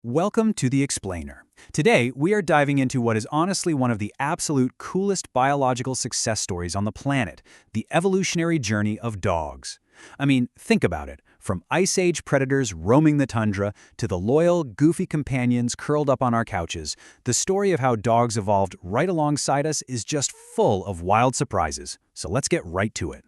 Welcome to The Explainer. Today, we are diving into what is honestly one of the absolute coolest biological success stories on the planet, the evolutionary journey of dogs. I mean, think about it. From Ice Age predators roaming the tundra to the loyal, goofy companions curled up on our couches, the story of how dogs evolved right alongside us is just full of wild surprises. So let's get right to it.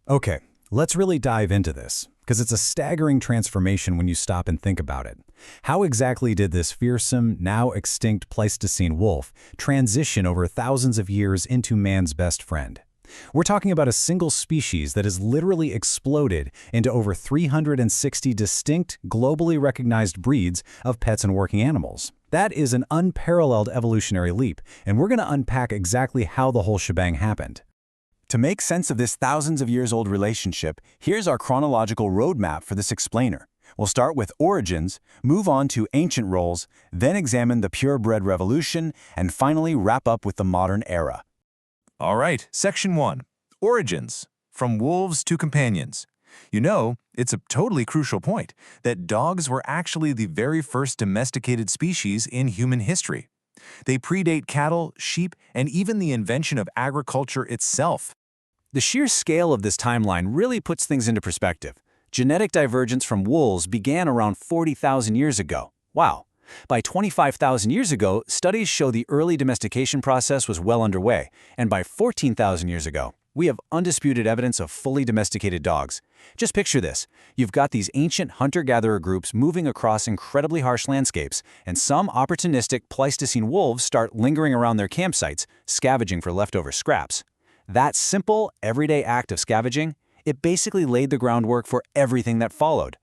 Okay, let's really dive into this, because it's a staggering transformation when you stop and think about it. How exactly did this fearsome, now extinct Pleistocene wolf transition over thousands of years into man's best friend? We're talking about a single species that has literally exploded into over 360 distinct, globally recognized breeds of pets and working animals. That is an unparalleled evolutionary leap, and we're going to unpack exactly how the whole shebang happened. To make sense of this thousands of years old relationship, here's our chronological roadmap for this explainer. We'll start with origins, move on to ancient roles, then examine the purebred revolution, and finally wrap up with the modern era. All right, Section 1. Origins. From wolves to companions. You know, it's a totally crucial point that dogs were actually the very first domesticated species in human history. They predate cattle, sheep, and even the invention of agriculture itself. The sheer scale of this timeline really puts things into perspective. Genetic divergence from wolves began around 40,000 years ago. Wow. By 25,000 years ago, studies show the early domestication process was well underway, and by 14,000 years ago, we have undisputed evidence of fully domesticated dogs. Just picture this. You've got these ancient hunter-gatherer groups moving across incredibly harsh landscapes, and some opportunistic Pleistocene wolves start lingering around their campsites, scavenging for leftover scraps. That simple, everyday act of scavenging, it basically laid the groundwork for everything that followed.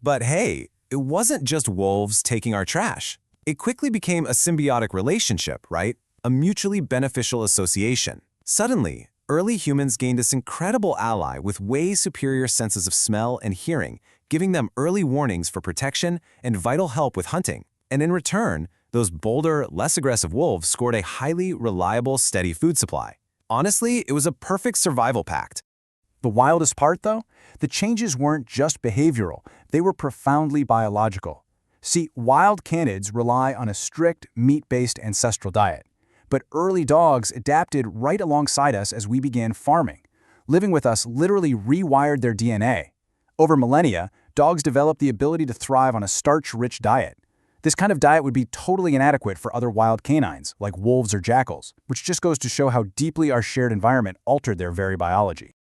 But hey, it wasn't just wolves taking our trash. It quickly became a symbiotic relationship, right? A mutually beneficial association. Suddenly, early humans gained this incredible ally with way superior senses of smell and hearing, giving them early warnings for protection and vital help with hunting. And in return, those bolder, less aggressive wolves scored a highly reliable, steady food supply. Honestly, it was a perfect survival pact. The wildest part, though? The changes weren't just behavioral, they were profoundly biological. See, wild canids rely on a strict, meat-based ancestral diet. But early dogs adapted right alongside us as we began farming. Living with us literally rewired their DNA. Over millennia, dogs developed the ability to thrive on a starch-rich diet. This kind of diet would be totally inadequate for other wild canines, like wolves or jackals, which just goes to show how deeply our shared environment altered their very biology.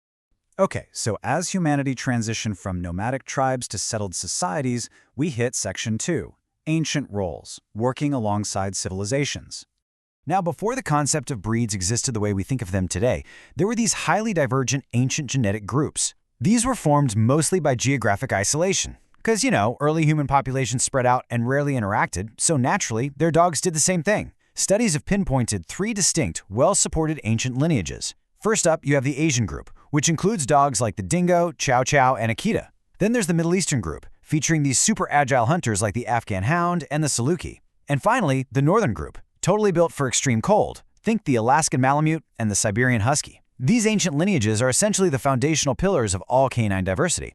Okay, so as humanity transitioned from nomadic tribes to settled societies, we hit Section 2, ancient roles, working alongside civilizations. Now, before the concept of breeds existed the way we think of them today, there were these highly divergent ancient genetic groups. These were formed mostly by geographic isolation. Because, early human populations spread out and rarely interacted, so naturally, their dogs did the same thing. Studies have pinpointed 3 distinct, well-supported ancient lineages. First up, you have the Asian group, which includes dogs like the dingo, chow chow, and Akita. Then there's the Middle Eastern group, featuring these super agile hunters like the Afghan hound and the Saluki. And finally, the Northern group, totally built for extreme cold. Think the Alaskan Malamute and the Siberian Husky. These ancient lineages are essentially the foundational pillars of all canine diversity.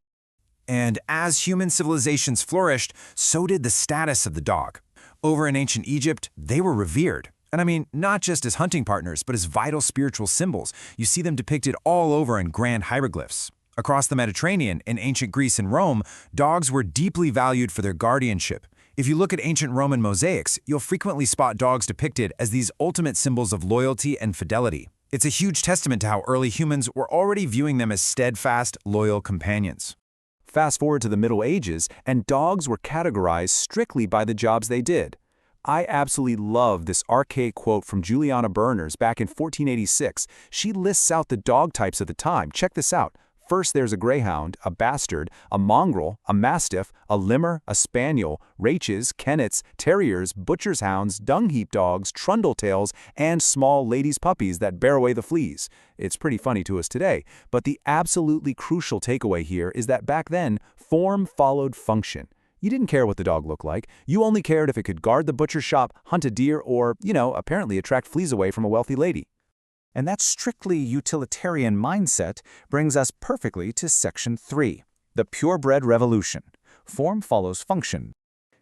And as human civilizations flourished, so did the status of the dog. Over in ancient Egypt, they were revered. And I mean, not just as hunting partners, but as vital spiritual symbols. You see them depicted all over in grand hieroglyphs. Across the Mediterranean, in ancient Greece and Rome, dogs were deeply valued for their guardianship. If you look at ancient Roman mosaics, you'll frequently spot dogs depicted as these ultimate symbols of loyalty and fidelity. It's a huge testament to how early humans were already viewing them as steadfast, loyal companions. Fast forward to the Middle Ages, and dogs were categorized strictly by the jobs they did. I absolutely love this archaic quote from Juliana Berners back in 1486. She lists out the dog types of the time. Check this out. First, there's a greyhound, a bastard, a mongrel, a mastiff, a limmer, a spaniel, raches, kennets, terriers, butcher's hounds, dung heap dogs, trundle tails, and small ladies' puppies that bear away the fleas. It's pretty funny to us today, but the absolutely crucial takeaway here is that back then, form followed function. You didn't care what the dog looked like. You only cared if it could guard the butcher shop, hunt a deer, or, apparently attract fleas away from a wealthy lady. And that strictly utilitarian mindset brings us perfectly to Section 3, the purebred revolution. Form follows function.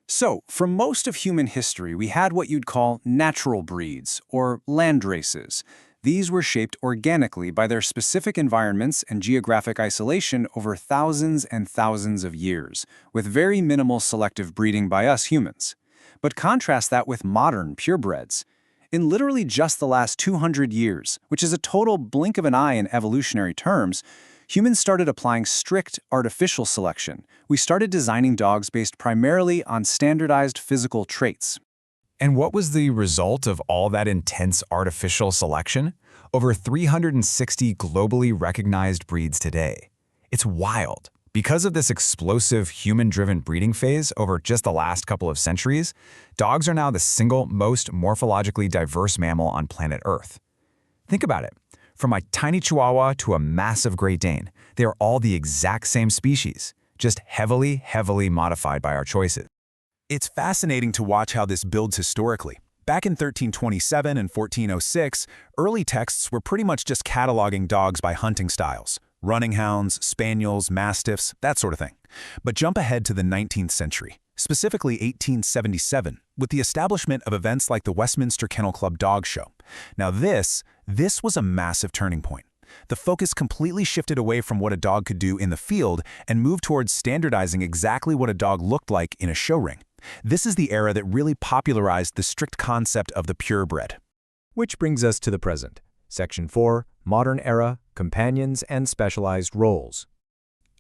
So, for most of human history, we had what you'd call natural breeds, or land races. These were shaped organically by their specific environments and geographic isolation over thousands and thousands of years, with very minimal selective breeding by us humans. But contrast that with modern purebreds. In literally just the last 200 years, which is a total blink of an eye in evolutionary terms, humans started applying strict artificial selection. We started designing dogs based primarily on standardized physical traits. And what was the result of all that intense artificial selection? Over 360 globally recognized breeds today. It's wild. Because of this explosive human-driven breeding phase over just the last couple of centuries, dogs are now the single most morphologically diverse mammal on planet Earth. Think about it. From a tiny Chihuahua to a massive Great Dane, they are all the exact same species, just heavily modified by our choices. It's fascinating to watch how this builds historically. Back in 1327 and 1406, early texts were pretty much just cataloging dogs by hunting styles. Running hounds, spaniels, mastiffs, that sort of thing. But jump ahead to the 19th century, specifically 1877, with the establishment of events like the Westminster Kennel Club Dog Show. Now this was a massive turning point. The focus completely shifted away from what a dog could do in the field and moved towards standardizing exactly what a dog looked like in a show ring. This is the era that really popularized the strict concept of the purebred. Which brings us to the present. Section 4, Modern Era, Companions and Specialized Roles.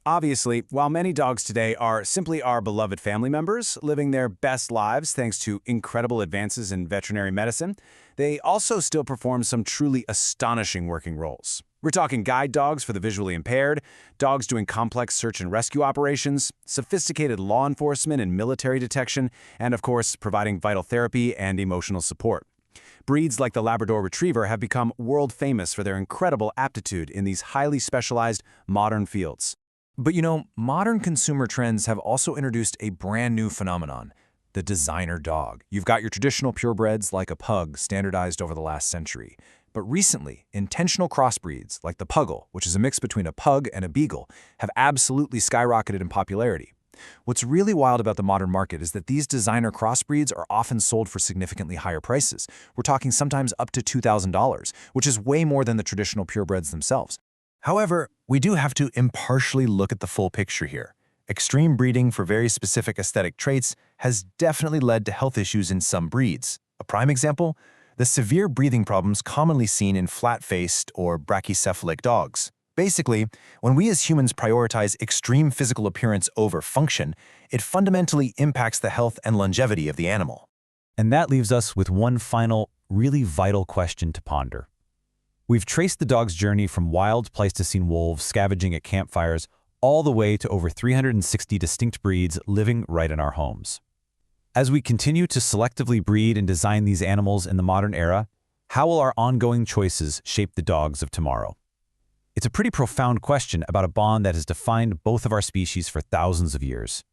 Obviously, while many dogs today are simply our beloved family members, living their best lives thanks to incredible advances in veterinary medicine, they also still perform some truly astonishing working roles. We're talking guide dogs for the visually impaired, dogs doing complex search and rescue operations, sophisticated law enforcement and military detection, and of course, providing vital therapy and emotional support. Breeds like the Labrador Retriever have become world famous for their incredible aptitude in these highly specialized modern fields. But you know, modern consumer trends have also introduced a brand new phenomenon, the designer dog. You've got your traditional purebreds like a pug standardized over the last century. But recently, intentional crossbreeds like the Puggle, which is a mix between a pug and a beagle, have absolutely skyrocketed in popularity. What's really wild about the modern market is that these designer crossbreeds are often sold for significantly higher prices. We're talking sometimes up to $2,000, which is way more than the traditional purebreds themselves. However, we do have to impartially look at the full picture here. Extreme breeding for very specific aesthetic traits has definitely led to health issues in some breeds. A prime example? The severe breathing problems commonly seen in flat-faced or brachycephalic dogs. Basically, when we as humans prioritize extreme physical appearance over function, it fundamentally impacts the health and longevity of the animal. And that leaves us with one final, really vital question to ponder. We've traced the dog's journey from wild Pleistocene wolves scavenging at campfires all the way to over 360 distinct breeds living right in our homes. As we continue to selectively breed and design these animals in the modern era, how will our ongoing choices shape the dogs of tomorrow? It's a pretty profound question about a bond that has defined both of our species for thousands of years.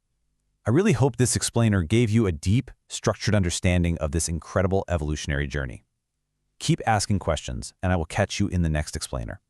I really hope this explainer gave you a deep, structured understanding of this incredible evolutionary journey. Keep asking questions, and I will catch you in the next explainer.